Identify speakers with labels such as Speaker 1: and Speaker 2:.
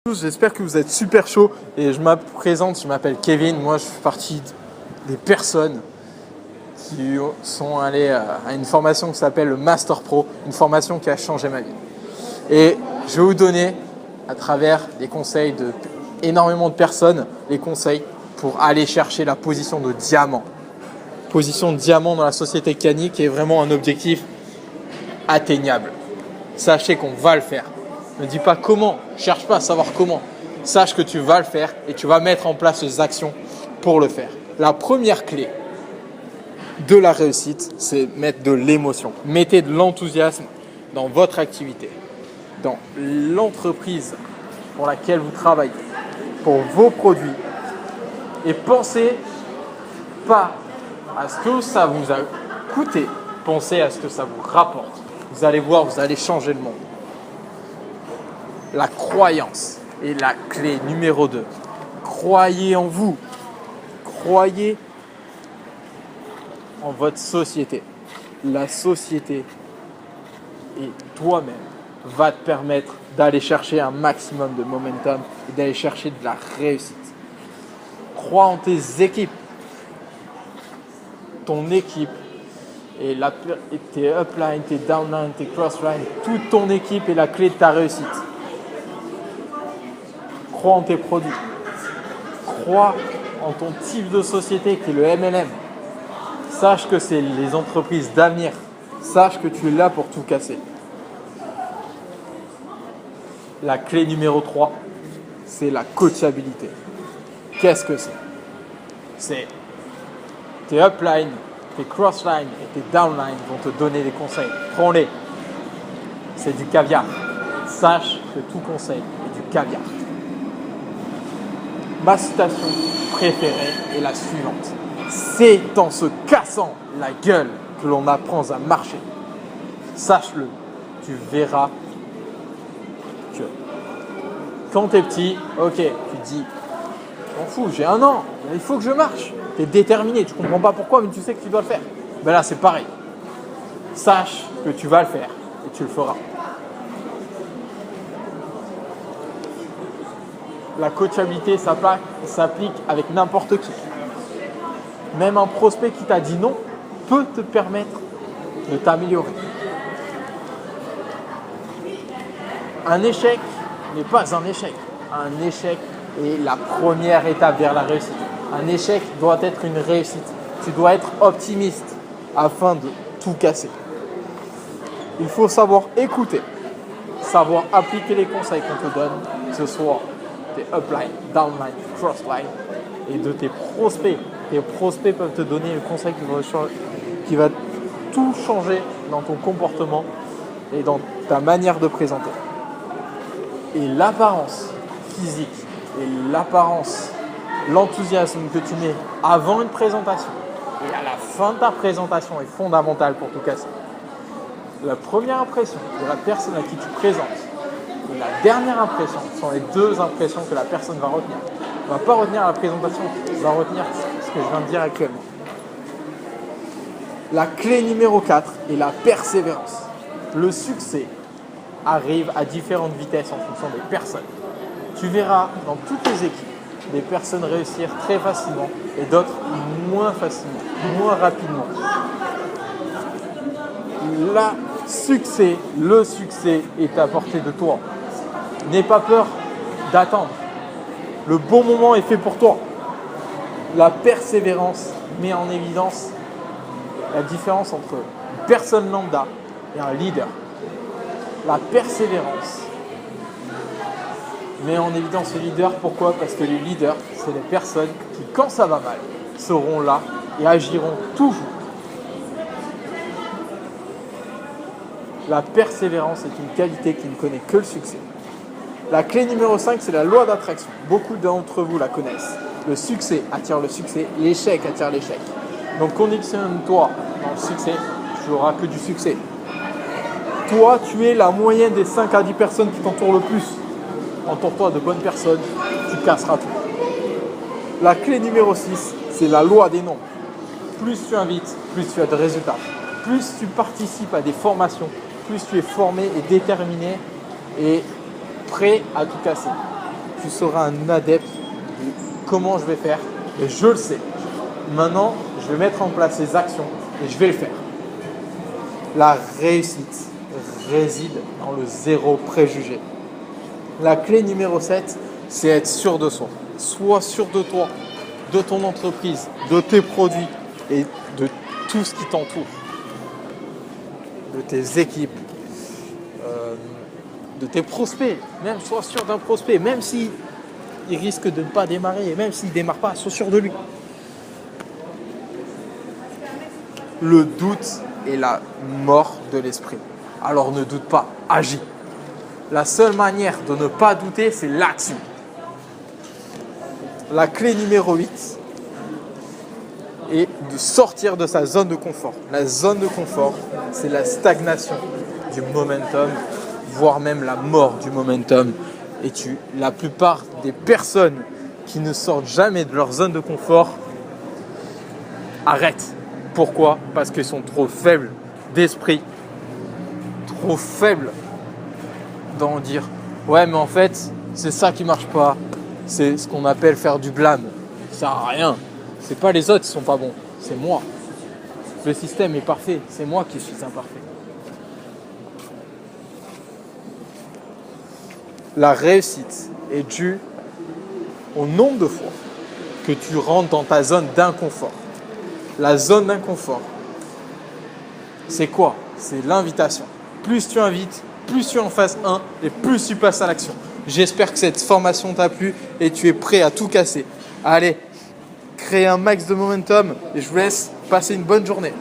Speaker 1: J'espère que vous êtes super chaud et je me présente, je m'appelle Kevin. Moi, je fais partie des personnes qui sont allées à une formation qui s'appelle le Master Pro, une formation qui a changé ma vie. Et je vais vous donner, à travers des conseils de énormément de personnes, les conseils pour aller chercher la position de diamant. Position de diamant dans la société Kani qui est vraiment un objectif atteignable. Sachez qu'on va le faire. Ne dis pas comment, cherche pas à savoir comment. Sache que tu vas le faire et tu vas mettre en place les actions pour le faire. La première clé de la réussite, c'est mettre de l'émotion. Mettez de l'enthousiasme dans votre activité, dans l'entreprise pour laquelle vous travaillez, pour vos produits. Et pensez pas à ce que ça vous a coûté, pensez à ce que ça vous rapporte. Vous allez voir, vous allez changer le monde. La croyance est la clé numéro 2. Croyez en vous. Croyez en votre société. La société et toi-même va te permettre d'aller chercher un maximum de momentum et d'aller chercher de la réussite. Crois en tes équipes. Ton équipe et tes upline, tes downline, tes crossline, toute ton équipe est la clé de ta réussite. Crois en tes produits. Crois en ton type de société qui est le MLM. Sache que c'est les entreprises d'avenir. Sache que tu es là pour tout casser. La clé numéro 3, c'est la coachabilité. Qu'est-ce que c'est? C'est tes upline, tes crossline et tes downline vont te donner des conseils. Prends-les. C'est du caviar. Sache que tout conseil est du caviar. Ma citation préférée est la suivante. C'est en se cassant la gueule que l'on apprend à marcher. Sache-le, tu verras que quand tu es petit, ok, tu te dis, je m'en fous, j'ai 1 an, il faut que je marche. Tu es déterminé, tu ne comprends pas pourquoi, mais tu sais que tu dois le faire. Ben là, c'est pareil. Sache que tu vas le faire et tu le feras. La coachabilité s'applique avec n'importe qui. Même un prospect qui t'a dit non peut te permettre de t'améliorer. Un échec n'est pas un échec. Un échec est la première étape vers la réussite. Un échec doit être une réussite. Tu dois être optimiste afin de tout casser. Il faut savoir écouter, savoir appliquer les conseils qu'on te donne, que ce soit tes upline, downline, crossline et de tes prospects. Tes prospects peuvent te donner le conseil qui va tout changer dans ton comportement et dans ta manière de présenter. Et l'apparence physique et l'enthousiasme que tu mets avant une présentation et à la fin de ta présentation est fondamental pour tout casser. La première impression de la personne à qui tu présentes et la dernière impression sont les 2 impressions que la personne va retenir. Elle ne va pas retenir la présentation, elle va retenir ce que je viens de dire actuellement. La clé numéro 4 est la persévérance. Le succès arrive à différentes vitesses en fonction des personnes. Tu verras dans toutes les équipes des personnes réussir très facilement et d'autres moins facilement, moins rapidement. Le succès est à portée de toi. N'aie pas peur d'attendre. Le bon moment est fait pour toi. La persévérance met en évidence la différence entre une personne lambda et un leader. La persévérance met en évidence le leader. Pourquoi? Parce que les leaders, c'est les personnes qui, quand ça va mal, seront là et agiront toujours. La persévérance est une qualité qui ne connaît que le succès. La clé numéro 5, c'est la loi d'attraction. Beaucoup d'entre vous la connaissent. Le succès attire le succès, l'échec attire l'échec. Donc conditionne-toi dans le succès, tu n'auras que du succès. Toi, tu es la moyenne des 5 à 10 personnes qui t'entourent le plus. Entoure-toi de bonnes personnes, tu casseras tout. La clé numéro 6, c'est la loi des nombres. Plus tu invites, plus tu as de résultats. Plus tu participes à des formations, plus tu es formé et déterminé et prêt à tout casser. tu seras un adepte de comment je vais faire. Et je le sais. Maintenant, je vais mettre en place ces actions et je vais le faire. La réussite réside dans le zéro préjugé. La clé numéro 7, c'est être sûr de soi. Sois sûr de toi, de ton entreprise, de tes produits et de tout ce qui t'entoure. De tes équipes, de tes prospects. Même sois sûr d'un prospect, même s'il risque de ne pas démarrer, même s'il ne démarre pas, sois sûr de lui. Le doute est la mort de l'esprit. Alors ne doute pas, agis. La seule manière de ne pas douter, c'est l'action. La clé numéro 8 est de sortir de sa zone de confort. La zone de confort, c'est la stagnation du momentum, voire même la mort du momentum. Et la plupart des personnes qui ne sortent jamais de leur zone de confort arrêtent. Pourquoi? Parce qu'ils sont trop faibles d'esprit, trop faibles d'en dire ouais mais en fait c'est ça qui marche pas, c'est ce qu'on appelle faire du blâme, ça sert à rien, c'est pas les autres qui sont pas bons, c'est moi, le système est parfait, c'est moi qui suis imparfait. La réussite est due au nombre de fois que tu rentres dans ta zone d'inconfort. La zone d'inconfort, c'est quoi? C'est l'invitation. Plus tu invites, plus tu es en phase 1 et plus tu passes à l'action. J'espère que cette formation t'a plu et tu es prêt à tout casser. Allez, crée un max de momentum et je vous laisse passer une bonne journée.